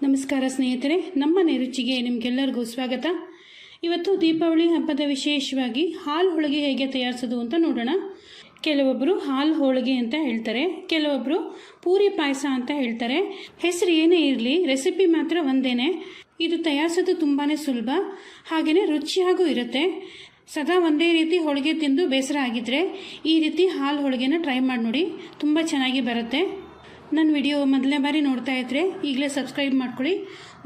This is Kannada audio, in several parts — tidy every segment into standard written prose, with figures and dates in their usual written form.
ನಮಸ್ಕಾರ ಸ್ನೇಹಿತರೆ, ನಮ್ಮನೆ ರುಚಿಗೆ ನಿಮಗೆಲ್ಲರಿಗೂ ಸ್ವಾಗತ. ಇವತ್ತು ದೀಪಾವಳಿ ಹಬ್ಬದ ವಿಶೇಷವಾಗಿ ಹಾಲು ಹೋಳಿಗೆ ಹೇಗೆ ತಯಾರಿಸೋದು ಅಂತ ನೋಡೋಣ. ಕೆಲವೊಬ್ಬರು ಹಾಲು ಹೋಳಿಗೆ ಅಂತ ಹೇಳ್ತಾರೆ, ಕೆಲವೊಬ್ಬರು ಪೂರಿ ಪಾಯಸ ಅಂತ ಹೇಳ್ತಾರೆ. ಹೆಸರು ಏನೇ ಇರಲಿ, ರೆಸಿಪಿ ಮಾತ್ರ ಒಂದೇನೆ. ಇದು ತಯಾರಿಸೋದು ತುಂಬಾ ಸುಲಭ, ಹಾಗೆಯೇ ರುಚಿಯಾಗೂ ಇರುತ್ತೆ. ಸದಾ ಒಂದೇ ರೀತಿ ಹೋಳಿಗೆ ತಿಂದು ಬೇಸರ ಆಗಿದ್ದರೆ ಈ ರೀತಿ ಹಾಲು ಹೋಳಿಗೆನ ಟ್ರೈ ಮಾಡಿ ನೋಡಿ, ತುಂಬ ಚೆನ್ನಾಗಿ ಬರುತ್ತೆ. ನನ್ನ ವಿಡಿಯೋ ಮೊದಲನೇ ಬಾರಿ ನೋಡ್ತಾ ಇದ್ದರೆ ಈಗಲೇ ಸಬ್ಸ್ಕ್ರೈಬ್ ಮಾಡ್ಕೊಳ್ಳಿ.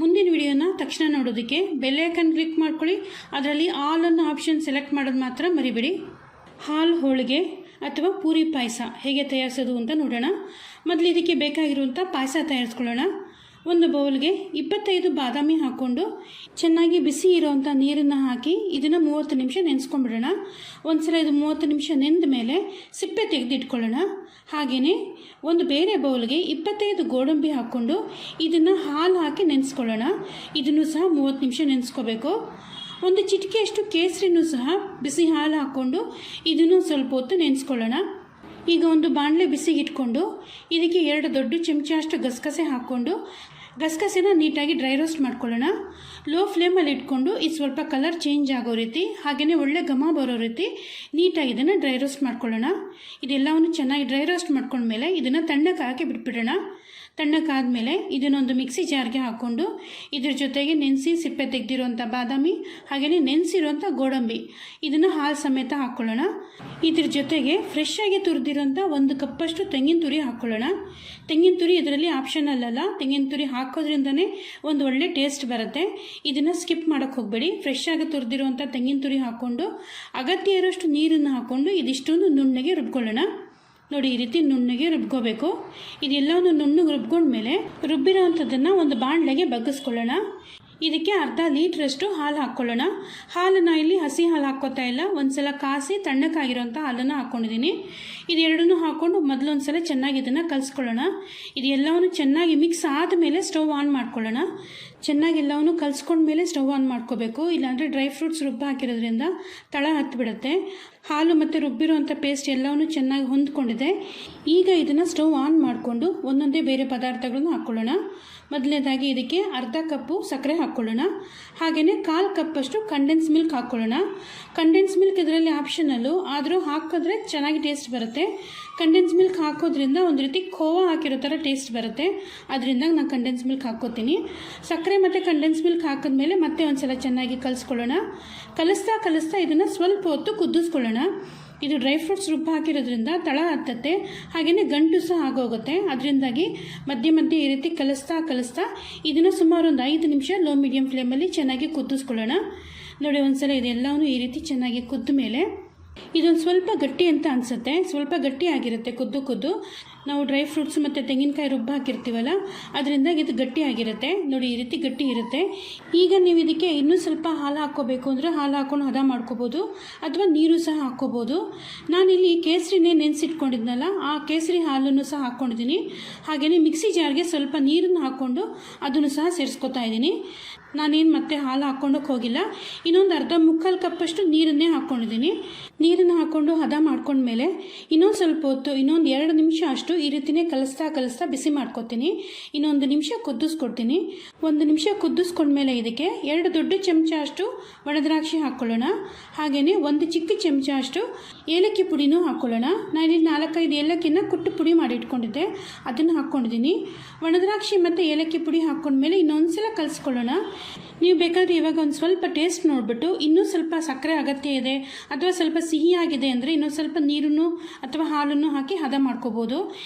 ಮುಂದಿನ ವಿಡಿಯೋನ ತಕ್ಷಣ ನೋಡೋದಕ್ಕೆ ಬೆಲ್ ಐಕನ್ ಕ್ಲಿಕ್ ಮಾಡ್ಕೊಳ್ಳಿ. ಅದರಲ್ಲಿ ಆಲ್ ಅನ್ನೋ ಆಪ್ಷನ್ ಸೆಲೆಕ್ಟ್ ಮಾಡೋದು ಮಾತ್ರ ಮರಿಬೇಡಿ. ಹಾಲು ಹೋಳಿಗೆ ಅಥವಾ ಪೂರಿ ಪಾಯಸ ಹೇಗೆ ತಯಾರಿಸೋದು ಅಂತ ನೋಡೋಣ. ಮೊದಲು ಇದಕ್ಕೆ ಬೇಕಾಗಿರುವಂಥ ಪಾಯಸ ತಯಾರಿಸ್ಕೊಳ್ಳೋಣ. ಒಂದು ಬೌಲ್ಗೆ 25 ಬಾದಾಮಿ ಹಾಕ್ಕೊಂಡು ಚೆನ್ನಾಗಿ ಬಿಸಿ ಇರೋವಂಥ ನೀರನ್ನು ಹಾಕಿ ಇದನ್ನು 30 ನಿಮಿಷ ನೆನೆಸ್ಕೊಂಡ್ಬಿಡೋಣ. ಒಂದು ಸಲ ಇದು 30 ನಿಮಿಷ ನೆಂದ ಮೇಲೆ ಸಿಪ್ಪೆ ತೆಗೆದಿಟ್ಕೊಳ್ಳೋಣ. ಹಾಗೆಯೇ ಒಂದು ಬೇರೆ ಬೌಲ್ಗೆ 25 ಗೋಡಂಬಿ ಹಾಕ್ಕೊಂಡು ಇದನ್ನು ಹಾಲು ಹಾಕಿ ನೆನೆಸ್ಕೊಳ್ಳೋಣ. ಇದನ್ನು ಸಹ 30 ನಿಮಿಷ ನೆನೆಸ್ಕೋಬೇಕು. ಒಂದು ಚಿಟಿಕೆಯಷ್ಟು ಕೇಸರಿನೂ ಸಹ ಬಿಸಿ ಹಾಲು ಹಾಕ್ಕೊಂಡು ಇದನ್ನು ಸ್ವಲ್ಪ ಹೊತ್ತು ನೆನೆಸ್ಕೊಳ್ಳೋಣ. ಈಗ ಒಂದು ಬಾಣಲೆ ಬಿಸಿಗೆ ಇಟ್ಕೊಂಡು ಇದಕ್ಕೆ 2 ದೊಡ್ಡ ಚಮಚ ಅಷ್ಟು ಗಸಗಸೆ ಹಾಕ್ಕೊಂಡು ಗಸಗಸೆನ ನೀಟಾಗಿ ಡ್ರೈ ರೋಸ್ಟ್ ಮಾಡ್ಕೊಳ್ಳೋಣ. ಲೋ ಫ್ಲೇಮಲ್ಲಿ ಇಟ್ಕೊಂಡು ಇದು ಸ್ವಲ್ಪ ಕಲರ್ ಚೇಂಜ್ ಆಗೋ ರೀತಿ, ಹಾಗೆಯೇ ಒಳ್ಳೆ ಘಮ ಬರೋ ರೀತಿ ನೀಟಾಗಿ ಇದನ್ನು ಡ್ರೈ ರೋಸ್ಟ್ ಮಾಡ್ಕೊಳ್ಳೋಣ. ಇದೆಲ್ಲವನ್ನು ಚೆನ್ನಾಗಿ ಡ್ರೈ ರೋಸ್ಟ್ ಮಾಡ್ಕೊಂಡ್ಮೇಲೆ ಇದನ್ನು ತಣ್ಣಕ್ಕೆ ಹಾಕಿ ಬಿಟ್ಬಿಡೋಣ. ತಣ್ಣಕ್ಕಾದಮೇಲೆ ಇದನ್ನೊಂದು ಮಿಕ್ಸಿ ಜಾರ್ಗೆ ಹಾಕ್ಕೊಂಡು ಇದ್ರ ಜೊತೆಗೆ ನೆನೆಸಿ ಸಿಪ್ಪೆ ತೆಗೆದಿರುವಂಥ ಬಾದಾಮಿ ಹಾಗೆಯೇ ನೆನೆಸಿರುವಂಥ ಗೋಡಂಬಿ ಇದನ್ನು ಹಾಲು ಸಮೇತ ಹಾಕ್ಕೊಳ್ಳೋಣ. ಇದ್ರ ಜೊತೆಗೆ ಫ್ರೆಶ್ ಆಗಿ ತುರಿದಿರೋಂಥ 1 ಕಪ್ಪಷ್ಟು ತೆಂಗಿನ ತುರಿ ಹಾಕ್ಕೊಳ್ಳೋಣ. ತೆಂಗಿನ ತುರಿ ಇದರಲ್ಲಿ ಆಪ್ಷನಲ್ ಅಲ್ಲ, ತೆಂಗಿನ ತುರಿ ಹಾಕೋದ್ರಿಂದನೇ ಒಂದು ಒಳ್ಳೆ ಟೇಸ್ಟ್ ಬರುತ್ತೆ. ಇದನ್ನು ಸ್ಕಿಪ್ ಮಾಡೋಕ್ಕೆ ಹೋಗಬೇಡಿ. ಫ್ರೆಶ್ ಆಗಿ ತುರಿದಿರುವಂಥ ತೆಂಗಿನ ತುರಿ ಹಾಕ್ಕೊಂಡು ಅಗತ್ಯ ಇರೋಷ್ಟು ನೀರನ್ನು ಹಾಕ್ಕೊಂಡು ಇದಿಷ್ಟೊಂದು ನುಣ್ಣಗೆ ರುಬ್ಕೊಳ್ಳೋಣ. ನೋಡಿ, ಈ ರೀತಿ ನುಣ್ಣಗೆ ರುಬ್ಕೋಬೇಕು. ಇದೆಲ್ಲವನ್ನು ನುಣ್ಣಗೆ ರುಬ್ಕೊಂಡ್ಮೇಲೆ ರುಬ್ಬಿರೋ ಅಂಥದ್ದನ್ನು ಒಂದು ಬಾಣಲೆಗೆ ಬಗ್ಗಿಸ್ಕೊಳ್ಳೋಣ. ಇದಕ್ಕೆ ಅರ್ಧ ಲೀಟ್ರಷ್ಟು ಹಾಲು ಹಾಕ್ಕೊಳ್ಳೋಣ. ಹಾಲನ್ನು ಇಲ್ಲಿ ಹಸಿ ಹಾಲು ಹಾಕ್ಕೋತಾ ಇಲ್ಲ, ಒಂದು ಸಲ ಕಾಸಿ ತಣ್ಣಕ್ಕಾಗಿರೋಂಥ ಹಾಲನ್ನು ಹಾಕ್ಕೊಂಡಿದ್ದೀನಿ. ಇದೆರಡನ್ನೂ ಹಾಕ್ಕೊಂಡು ಮೊದಲೊಂದು ಸಲ ಚೆನ್ನಾಗಿ ಇದನ್ನು ಕಲಿಸ್ಕೊಳ್ಳೋಣ. ಇದೆಲ್ಲವನ್ನು ಚೆನ್ನಾಗಿ ಮಿಕ್ಸ್ ಆದಮೇಲೆ ಸ್ಟವ್ ಆನ್ ಮಾಡ್ಕೊಳ್ಳೋಣ. ಚೆನ್ನಾಗಿ ಎಲ್ಲವನ್ನು ಕಲಿಸ್ಕೊಂಡ್ಮೇಲೆ ಸ್ಟವ್ ಆನ್ ಮಾಡ್ಕೋಬೇಕು, ಇಲ್ಲಾಂದರೆ ಡ್ರೈ ಫ್ರೂಟ್ಸ್ ರುಬ್ಬ ಹಾಕಿರೋದ್ರಿಂದ ತಳ ಹತ್ತಿಬಿಡುತ್ತೆ. ಹಾಲು ಮತ್ತು ರುಬ್ಬಿರೋವಂಥ ಪೇಸ್ಟ್ ಎಲ್ಲವನ್ನೂ ಚೆನ್ನಾಗಿ ಹೊಂದ್ಕೊಂಡಿದೆ. ಈಗ ಇದನ್ನು ಸ್ಟವ್ ಆನ್ ಮಾಡಿಕೊಂಡು ಒಂದೊಂದೇ ಬೇರೆ ಪದಾರ್ಥಗಳನ್ನು ಹಾಕ್ಕೊಳ್ಳೋಣ. ಮೊದಲನೇದಾಗಿ ಇದಕ್ಕೆ ಅರ್ಧ ಕಪ್ಪು ಸಕ್ಕರೆ ಹಾಕ್ಕೊಳ್ಳೋಣ. ಹಾಗೆಯೇ 1/4 ಕಪ್ಪಷ್ಟು ಕಂಡೆನ್ಸ್ ಮಿಲ್ಕ್ ಹಾಕ್ಕೊಳ್ಳೋಣ. ಕಂಡೆನ್ಸ್ ಮಿಲ್ಕ್ ಇದರಲ್ಲಿ ಆಪ್ಷನಲ್ಲು, ಆದರೂ ಹಾಕಿದ್ರೆ ಚೆನ್ನಾಗಿ ಟೇಸ್ಟ್ ಬರುತ್ತೆ. ಕಂಡೆನ್ಸ್ ಮಿಲ್ಕ್ ಹಾಕೋದ್ರಿಂದ ಒಂದು ರೀತಿ ಖೋವಾ ಹಾಕಿರೋ ಥರ ಟೇಸ್ಟ್ ಬರುತ್ತೆ, ಅದರಿಂದ ನಾನು ಕಂಡೆನ್ಸ್ ಮಿಲ್ಕ್ ಹಾಕ್ಕೋತೀನಿ. ಸಕ್ಕರೆ ಮತ್ತು ಕಂಡೆನ್ಸ್ ಮಿಲ್ಕ್ ಹಾಕಿದ್ಮೇಲೆ ಮತ್ತೆ ಒಂದು ಸಲ ಚೆನ್ನಾಗಿ ಕಲಿಸ್ಕೊಳ್ಳೋಣ. ಕಲಿಸ್ತಾ ಇದನ್ನು ಸ್ವಲ್ಪ ಹೊತ್ತು ಕುದಿಸ್ಕೊಳ್ಳೋಣ. ಇದು ಡ್ರೈ ಫ್ರೂಟ್ಸ್ ರುಬ್ಬ ಹಾಕಿರೋದ್ರಿಂದ ತಳ ಹತ್ತತ್ತೆ, ಹಾಗೆಯೇ ಗಂಟು ಸಹ ಆಗೋಗುತ್ತೆ. ಅದರಿಂದಾಗಿ ಮಧ್ಯೆ ಈ ರೀತಿ ಕಲಿಸ್ತಾ ಇದನ್ನು ಸುಮಾರು ಒಂದು 5 ನಿಮಿಷ ಲೋ ಮೀಡಿಯಮ್ ಫ್ಲೇಮಲ್ಲಿ ಚೆನ್ನಾಗಿ ಕುದಿಸ್ಕೊಳ್ಳೋಣ. ನೋಡಿ, ಒಂದು ಸಲ ಇದೆಲ್ಲವೂ ಈ ರೀತಿ ಚೆನ್ನಾಗಿ ಕುದ್ದ ಮೇಲೆ ಇದೊಂದು ಸ್ವಲ್ಪ ಗಟ್ಟಿ ಅಂತ ಅನಿಸುತ್ತೆ, ಸ್ವಲ್ಪ ಗಟ್ಟಿ ಆಗಿರುತ್ತೆ. ಕುದ್ದು ನಾವು ಡ್ರೈ ಫ್ರೂಟ್ಸ್ ಮತ್ತು ತೆಂಗಿನಕಾಯಿ ರುಬ್ಬ ಹಾಕಿರ್ತೀವಲ್ಲ, ಅದರಿಂದ ಇದು ಗಟ್ಟಿ ಆಗಿರುತ್ತೆ. ನೋಡಿ, ಈ ರೀತಿ ಗಟ್ಟಿ ಇರುತ್ತೆ. ಈಗ ನೀವು ಇದಕ್ಕೆ ಇನ್ನೂ ಸ್ವಲ್ಪ ಹಾಲು ಹಾಕ್ಕೋಬೇಕು ಅಂದರೆ ಹಾಲು ಹಾಕ್ಕೊಂಡು ಹದ ಮಾಡ್ಕೋಬೋದು, ಅಥವಾ ನೀರು ಸಹ ಹಾಕ್ಕೋಬೋದು. ನಾನಿಲ್ಲಿ ಕೇಸರಿನೇ ನೆನೆಸಿಟ್ಕೊಂಡಿದ್ನಲ್ಲ, ಆ ಕೇಸರಿ ಹಾಲನ್ನು ಸಹ ಹಾಕ್ಕೊಂಡಿದ್ದೀನಿ. ಹಾಗೆಯೇ ಮಿಕ್ಸಿ ಜಾರ್ಗೆ ಸ್ವಲ್ಪ ನೀರನ್ನು ಹಾಕ್ಕೊಂಡು ಅದನ್ನು ಸಹ ಸೇರಿಸ್ಕೊತಾ ಇದ್ದೀನಿ. ನಾನೇನು ಮತ್ತೆ ಹಾಲು ಹಾಕ್ಕೊಂಡೋಕೆ ಹೋಗಿಲ್ಲ. ಇನ್ನೊಂದು ಅರ್ಧ ಮುಕ್ಕಾಲು ಕಪ್ಪಷ್ಟು ನೀರನ್ನೇ ಹಾಕ್ಕೊಂಡಿದ್ದೀನಿ. ನೀರನ್ನು ಹಾಕ್ಕೊಂಡು ಹದ ಮಾಡ್ಕೊಂಡ್ಮೇಲೆ ಇನ್ನೊಂದು ಸ್ವಲ್ಪ ಹೊತ್ತು, ಇನ್ನೊಂದು 2 ನಿಮಿಷ ಅಷ್ಟು ಈ ರೀತಿಯೇ ಕಲಿಸ್ತಾ ಬಿಸಿ ಮಾಡ್ಕೊತೀನಿ. ಇನ್ನೊಂದು ನಿಮಿಷ ಕುದಿಸ್ಕೊಡ್ತೀನಿ. 1 ನಿಮಿಷ ಕುದಿಸ್ಕೊಂಡ್ಮೇಲೆ ಇದಕ್ಕೆ 2 ದೊಡ್ಡ ಚಮಚ ಅಷ್ಟು ಒಣದ್ರಾಕ್ಷಿ ಹಾಕ್ಕೊಳ್ಳೋಣ. ಹಾಗೆಯೇ 1 ಚಿಕ್ಕ ಚಮಚ ಅಷ್ಟು ಏಲಕ್ಕಿ ಪುಡಿನೂ ಹಾಕ್ಕೊಳ್ಳೋಣ. ನಾನಿಲ್ಲಿ 4-5 ಏಲಕ್ಕಿನ ಕುಟ್ಟು ಪುಡಿ ಮಾಡಿ ಇಟ್ಕೊಂಡಿದ್ದೆ, ಅದನ್ನು ಹಾಕ್ಕೊಂಡಿದ್ದೀನಿ. ಒಣದ್ರಾಕ್ಷಿ ಮತ್ತು ಏಲಕ್ಕಿ ಪುಡಿ ಹಾಕ್ಕೊಂಡ್ಮೇಲೆ ಇನ್ನೊಂದು ಸಲ ಕಲಿಸ್ಕೊಳ್ಳೋಣ. ನೀವು ಬೇಕಾದರೆ ಇವಾಗ ಒಂದು ಸ್ವಲ್ಪ ಟೇಸ್ಟ್ ನೋಡಿಬಿಟ್ಟು ಇನ್ನೂ ಸ್ವಲ್ಪ ಸಕ್ಕರೆ ಅಗತ್ಯ ಇದೆ ಅಥವಾ ಸ್ವಲ್ಪ ಸಿಹಿ ಆಗಿದೆ ಅಂದರೆ ಇನ್ನೊಂದು ಸ್ವಲ್ಪ ನೀರನ್ನು ಅಥವಾ ಹಾಲನ್ನು ಹಾಕಿ ಹದ ಮಾಡ್ಕೋಬೋದು.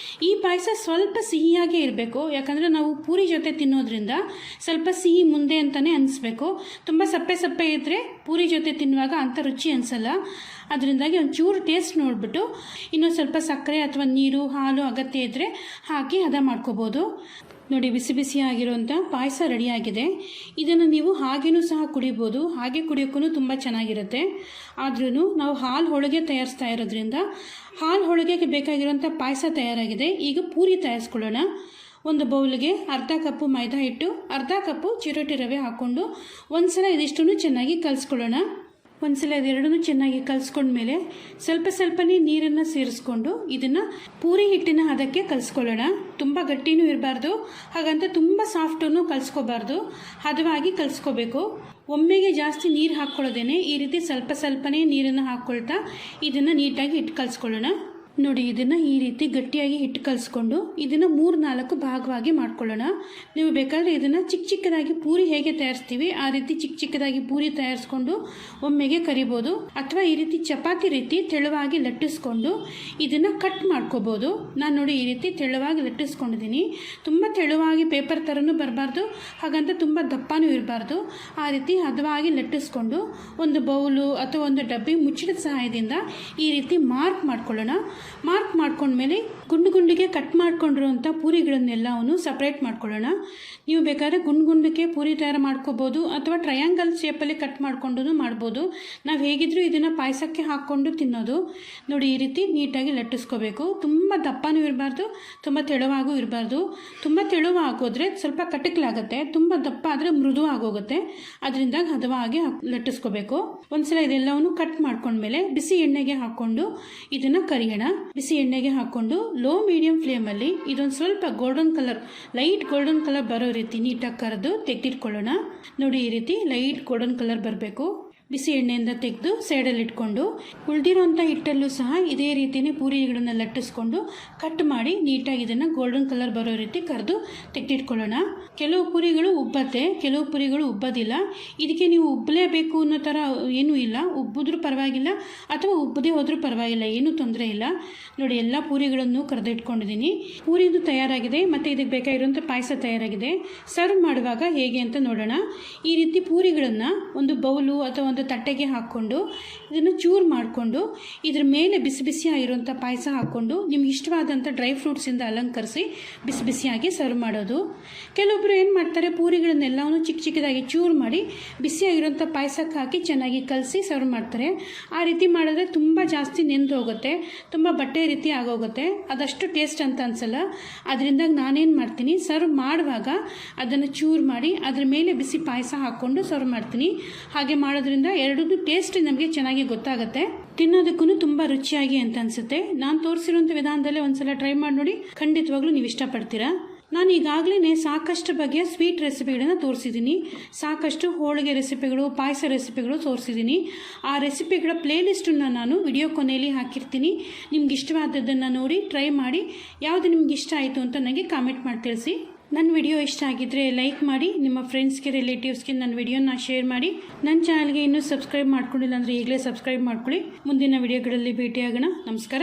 ಈ ಪಾಯಸ ಸ್ವಲ್ಪ ಸಿಹಿಯಾಗೇ ಇರಬೇಕು, ಯಾಕಂದರೆ ನಾವು ಪೂರಿ ಜೊತೆ ತಿನ್ನೋದ್ರಿಂದ ಸ್ವಲ್ಪ ಸಿಹಿ ಮುಂದೆ ಅಂತಲೇ ಅನಿಸ್ಬೇಕು. ತುಂಬ ಸಪ್ಪೆ ಇದ್ದರೆ ಪೂರಿ ಜೊತೆ ತಿನ್ನುವಾಗ ಅಂಥ ರುಚಿ ಅನಿಸಲ್ಲ. ಅದರಿಂದಾಗಿ ಒಂಚೂರು ಟೇಸ್ಟ್ ನೋಡಿಬಿಟ್ಟು ಇನ್ನೂ ಸ್ವಲ್ಪ ಸಕ್ಕರೆ ಅಥವಾ ನೀರು, ಹಾಲು ಅಗತ್ಯ ಇದ್ದರೆ ಹಾಕಿ ಹದ ಮಾಡ್ಕೋಬೋದು. ನೋಡಿ, ಬಿಸಿ ಆಗಿರುವಂಥ ಪಾಯಸ ರೆಡಿಯಾಗಿದೆ. ಇದನ್ನು ನೀವು ಹಾಗೇನೂ ಸಹ ಕುಡಿಬೋದು, ಹಾಗೆ ಕುಡಿಯೋಕ್ಕೂ ತುಂಬ ಚೆನ್ನಾಗಿರುತ್ತೆ. ಆದ್ರೂ ನಾವು ಹಾಲು ಹೋಳಿಗೆ ತಯಾರಿಸ್ತಾ ಇರೋದ್ರಿಂದ ಹಾಲು ಹೋಳಿಗೆಗೆ ಬೇಕಾಗಿರುವಂಥ ಪಾಯಸ ತಯಾರಾಗಿದೆ. ಈಗ ಪೂರಿ ತಯಾರಿಸ್ಕೊಳ್ಳೋಣ. ಒಂದು ಬೌಲ್ಗೆ ಅರ್ಧ ಕಪ್ಪು ಮೈದಾ ಹಿಟ್ಟು, ಅರ್ಧ ಕಪ್ಪು ಚಿರೋಟಿ ರವೆ ಹಾಕ್ಕೊಂಡು ಒಂದು ಸಲ ಇದಿಷ್ಟನ್ನು ಚೆನ್ನಾಗಿ ಕಲಿಸ್ಕೊಳ್ಳೋಣ. ಒಂದ್ಸಲ ಅದೆರಡನ್ನೂ ಚೆನ್ನಾಗಿ ಕಲಿಸ್ಕೊಂಡ್ಮೇಲೆ ಸ್ವಲ್ಪ ಸ್ವಲ್ಪನೇ ನೀರನ್ನು ಸೇರಿಸ್ಕೊಂಡು ಇದನ್ನು ಪೂರಿ ಹಿಟ್ಟಿನ ಹದಕ್ಕೆ ಕಲಿಸ್ಕೊಳ್ಳೋಣ. ತುಂಬ ಗಟ್ಟಿನೂ ಇರಬಾರ್ದು, ಹಾಗಂತ ತುಂಬ ಸಾಫ್ಟನ್ನು ಕಲಿಸ್ಕೋಬಾರ್ದು, ಹದವಾಗಿ ಕಲಿಸ್ಕೋಬೇಕು. ಒಮ್ಮೆಗೆ ಜಾಸ್ತಿ ನೀರು ಹಾಕ್ಕೊಳ್ಳೋದೇನೆ ಈ ರೀತಿ ಸ್ವಲ್ಪ ಸ್ವಲ್ಪನೇ ನೀರನ್ನು ಹಾಕ್ಕೊಳ್ತಾ ಇದನ್ನು ನೀಟಾಗಿ ಹಿಟ್ಟು ಕಲಿಸ್ಕೊಳ್ಳೋಣ. ನೋಡಿ, ಇದನ್ನು ಈ ರೀತಿ ಗಟ್ಟಿಯಾಗಿ ಹಿಟ್ಟು ಕಲಿಸ್ಕೊಂಡು ಇದನ್ನು 3-4 ಭಾಗವಾಗಿ ಮಾಡ್ಕೊಳ್ಳೋಣ. ನೀವು ಬೇಕಾದರೆ ಇದನ್ನು ಚಿಕ್ಕ ಚಿಕ್ಕದಾಗಿ ಪೂರಿ ಹೇಗೆ ತಯಾರಿಸ್ತೀವಿ ಆ ರೀತಿ ಚಿಕ್ಕ ಚಿಕ್ಕದಾಗಿ ಪೂರಿ ತಯಾರಿಸ್ಕೊಂಡು ಒಮ್ಮೆಗೆ ಕರಿಬೋದು, ಅಥವಾ ಈ ರೀತಿ ಚಪಾತಿ ರೀತಿ ತೆಳುವಾಗಿ ಲಟ್ಟಿಸ್ಕೊಂಡು ಇದನ್ನು ಕಟ್ ಮಾಡ್ಕೋಬೋದು. ನಾನು ನೋಡಿ ಈ ರೀತಿ ತೆಳುವಾಗಿ ಲಟ್ಟಿಸ್ಕೊಂಡಿದ್ದೀನಿ. ತುಂಬ ತೆಳುವಾಗಿ ಪೇಪರ್ ಥರನೂ ಬರಬಾರ್ದು, ಹಾಗಂತ ತುಂಬ ದಪ್ಪನೂ ಇರಬಾರ್ದು. ಆ ರೀತಿ ಹದವಾಗಿ ಲಟ್ಟಿಸ್ಕೊಂಡು ಒಂದು ಬೌಲು ಅಥವಾ ಒಂದು ಡಬ್ಬಿ ಮುಚ್ಚಿದ ಸಹಾಯದಿಂದ ಈ ರೀತಿ ಮಾರ್ಕ್ ಮಾಡ್ಕೊಳ್ಳೋಣ. ಮಾರ್ಕ್ ಮಾಡ್ಕೊಂಡ್ಮೇಲೆ ಗುಂಡು ಗುಂಡಿಗೆ ಕಟ್ ಮಾಡ್ಕೊಂಡಿರುವಂಥ ಪೂರಿಗಳನ್ನೆಲ್ಲವನ್ನು ಸಪ್ರೇಟ್ ಮಾಡ್ಕೊಳ್ಳೋಣ. ನೀವು ಬೇಕಾದರೆ ಗುಂಡಿಗೆ ಪೂರಿ ತಯಾರು ಮಾಡ್ಕೋಬೋದು, ಅಥವಾ ಟ್ರಯಾಂಗಲ್ ಶೇಪಲ್ಲಿ ಕಟ್ ಮಾಡ್ಕೊಂಡು ಮಾಡ್ಬೋದು. ನಾವು ಹೇಗಿದ್ರೂ ಇದನ್ನು ಪಾಯಸಕ್ಕೆ ಹಾಕ್ಕೊಂಡು ತಿನ್ನೋದು. ನೋಡಿ, ಈ ರೀತಿ ನೀಟಾಗಿ ಲಟ್ಟಿಸ್ಕೋಬೇಕು. ತುಂಬ ದಪ್ಪನೂ ಇರಬಾರ್ದು, ತುಂಬ ತೆಳುವಾಗೂ ಇರಬಾರ್ದು. ತುಂಬ ತೆಳುವಾಗೋದ್ರೆ ಸ್ವಲ್ಪ ಕಟಕ್ಲಾಗುತ್ತೆ, ತುಂಬ ದಪ್ಪ ಆದರೆ ಮೃದು ಆಗೋಗುತ್ತೆ. ಅದರಿಂದ ಹದವಾಗಿ ಲಟ್ಟಿಸ್ಕೋಬೇಕು. ಒಂದ್ಸಲ ಇದೆಲ್ಲವನ್ನು ಕಟ್ ಮಾಡ್ಕೊಂಡ್ಮೇಲೆ ಬಿಸಿ ಎಣ್ಣೆಗೆ ಹಾಕ್ಕೊಂಡು ಇದನ್ನು ಕರಿಯೋಣ. ಬಿಸಿ ಎಣ್ಣೆಗೆ ಹಾಕ್ಕೊಂಡು ಲೋ ಮೀಡಿಯಂ ಫ್ಲೇಮಲ್ಲಿ ಇದೊಂದು ಸ್ವಲ್ಪ golden colour, light golden colour ಬರೋ ರೀತಿ ನೀಟಾಗಿ ಕರೆದು ತೆಗೆದಿಟ್ಕೊಳ್ಳೋಣ. ನೋಡಿ, ಈ ರೀತಿ ಲೈಟ್ ಗೋಲ್ಡನ್ ಕಲರ್ ಬರಬೇಕು. ಬಿಸಿ ಎಣ್ಣೆಯಿಂದ ತೆಗೆದು ಸೈಡಲ್ಲಿ ಇಟ್ಕೊಂಡು ಉಳಿದಿರೋಂಥ ಹಿಟ್ಟಲ್ಲೂ ಸಹ ಇದೇ ರೀತಿಯೇ ಪೂರಿಗಳನ್ನು ಲಟ್ಟಿಸ್ಕೊಂಡು ಕಟ್ ಮಾಡಿ ನೀಟಾಗಿ ಇದನ್ನು ಗೋಲ್ಡನ್ ಕಲರ್ ಬರೋ ರೀತಿ ಕರೆದು ತೆಗೆದಿಟ್ಕೊಳ್ಳೋಣ. ಕೆಲವು ಪೂರಿಗಳು ಉಬ್ಬತ್ತೆ, ಕೆಲವು ಪೂರಿಗಳು ಉಬ್ಬೋದಿಲ್ಲ. ಇದಕ್ಕೆ ನೀವು ಉಬ್ಬಲೇಬೇಕು ಅನ್ನೋ ಥರ ಏನೂ ಇಲ್ಲ. ಉಬ್ಬಿದ್ರೂ ಪರವಾಗಿಲ್ಲ ಅಥವಾ ಉಬ್ಬದೇ ಹೋದ್ರೂ ಪರವಾಗಿಲ್ಲ, ಏನೂ ತೊಂದರೆ ಇಲ್ಲ. ನೋಡಿ, ಎಲ್ಲ ಪೂರಿಗಳನ್ನು ಕರೆದಿಟ್ಕೊಂಡಿದ್ದೀನಿ. ಪೂರಿದು ತಯಾರಾಗಿದೆ ಮತ್ತು ಇದಕ್ಕೆ ಬೇಕಾಗಿರುವಂಥ ಪಾಯಸ ತಯಾರಾಗಿದೆ. ಸರ್ವ್ ಮಾಡುವಾಗ ಹೇಗೆ ಅಂತ ನೋಡೋಣ. ಈ ರೀತಿ ಪೂರಿಗಳನ್ನು ಒಂದು ಬೌಲು ಅಥವಾ ಒಂದು ತಟ್ಟೆಗೆ ಹಾಕ್ಕೊಂಡು ಇದನ್ನು ಚೂರು ಮಾಡಿಕೊಂಡು ಇದ್ರ ಮೇಲೆ ಬಿಸಿ ಬಿಸಿಯಾಗಿರುವಂಥ ಪಾಯಸ ಹಾಕ್ಕೊಂಡು ನಿಮ್ಗೆ ಇಷ್ಟವಾದಂಥ ಡ್ರೈ ಫ್ರೂಟ್ಸಿಂದ ಅಲಂಕರಿಸಿ ಬಿಸಿ ಬಿಸಿಯಾಗಿ ಸರ್ವ್ ಮಾಡೋದು. ಕೆಲವೊಬ್ಬರು ಏನು ಮಾಡ್ತಾರೆ, ಪೂರಿಗಳನ್ನೆಲ್ಲವೂ ಚಿಕ್ಕ ಚಿಕ್ಕದಾಗಿ ಚೂರು ಮಾಡಿ ಬಿಸಿಯಾಗಿರುವಂಥ ಪಾಯಸಕ್ಕೆ ಹಾಕಿ ಚೆನ್ನಾಗಿ ಕಲಸಿ ಸರ್ವ್ ಮಾಡ್ತಾರೆ. ಆ ರೀತಿ ಮಾಡಿದ್ರೆ ತುಂಬ ಜಾಸ್ತಿ ನೆಂದು ಹೋಗುತ್ತೆ, ತುಂಬ ಬಟ್ಟೆ ರೀತಿ ಆಗೋಗುತ್ತೆ, ಅದಷ್ಟು ಟೇಸ್ಟ್ ಅಂತ ಅನಿಸಲ್ಲ. ಅದರಿಂದ ನಾನೇನು ಮಾಡ್ತೀನಿ, ಸರ್ವ್ ಮಾಡುವಾಗ ಅದನ್ನು ಚೂರು ಮಾಡಿ ಅದ್ರ ಮೇಲೆ ಬಿಸಿ ಪಾಯಸ ಹಾಕ್ಕೊಂಡು ಸರ್ವ್ ಮಾಡ್ತೀನಿ. ಹಾಗೆ ಮಾಡೋದ್ರಿಂದ ಎರಡೂ ಟೇಸ್ಟ್ ನಮಗೆ ಚೆನ್ನಾಗಿ ಗೊತ್ತಾಗುತ್ತೆ, ತಿನ್ನೋದಕ್ಕೂ ತುಂಬ ರುಚಿಯಾಗಿ ಅಂತ ಅನಿಸುತ್ತೆ. ನಾನು ತೋರಿಸಿರುವಂಥ ವಿಧಾನದಲ್ಲೇ ಒಂದ್ಸಲ ಟ್ರೈ ಮಾಡಿ ನೋಡಿ, ಖಂಡಿತವಾಗ್ಲೂ ನೀವು ಇಷ್ಟಪಡ್ತೀರಾ. ನಾನು ಈಗಾಗಲೇ ಸಾಕಷ್ಟು ಬಗೆಯ ಸ್ವೀಟ್ ರೆಸಿಪಿಗಳನ್ನು ತೋರಿಸಿದ್ದೀನಿ, ಸಾಕಷ್ಟು ಹೋಳಿಗೆ ರೆಸಿಪಿಗಳು, ಪಾಯಸ ರೆಸಿಪಿಗಳು ತೋರಿಸಿದ್ದೀನಿ. ಆ ರೆಸಿಪಿಗಳ ಪ್ಲೇಲಿಸ್ಟನ್ನು ನಾನು ವಿಡಿಯೋ ಕೊನೆಯಲ್ಲಿ ಹಾಕಿರ್ತೀನಿ. ನಿಮ್ಗೆ ಇಷ್ಟವಾದದ್ದನ್ನು ನೋಡಿ ಟ್ರೈ ಮಾಡಿ, ಯಾವುದು ನಿಮ್ಗೆ ಇಷ್ಟ ಆಯಿತು ಅಂತ ನನಗೆ ಕಾಮೆಂಟ್ ಮಾಡಿ ತಿಳಿಸಿ. ನನ್ನ ವಿಡಿಯೋ ಇಷ್ಟ ಆಗಿದ್ದರೆ ಲೈಕ್ ಮಾಡಿ, ನಿಮ್ಮ ಫ್ರೆಂಡ್ಸ್ಗೆ ರಿಲೇಟಿವ್ಸ್ಗೆ ನನ್ನ ವಿಡಿಯೋನ ಶೇರ್ ಮಾಡಿ. ನನ್ನ ಚಾನಲ್ಗೆ ಇನ್ನೂ ಸಬ್ಸ್ಕ್ರೈಬ್ ಮಾಡ್ಕೊಂಡಿಲ್ಲ ಅಂದರೆ ಈಗಲೇ ಸಬ್ಸ್ಕ್ರೈಬ್ ಮಾಡ್ಕೊಳ್ಳಿ. ಮುಂದಿನ ವಿಡಿಯೋಗಳಲ್ಲಿ ಭೇಟಿಯಾಗೋಣ. ನಮಸ್ಕಾರ.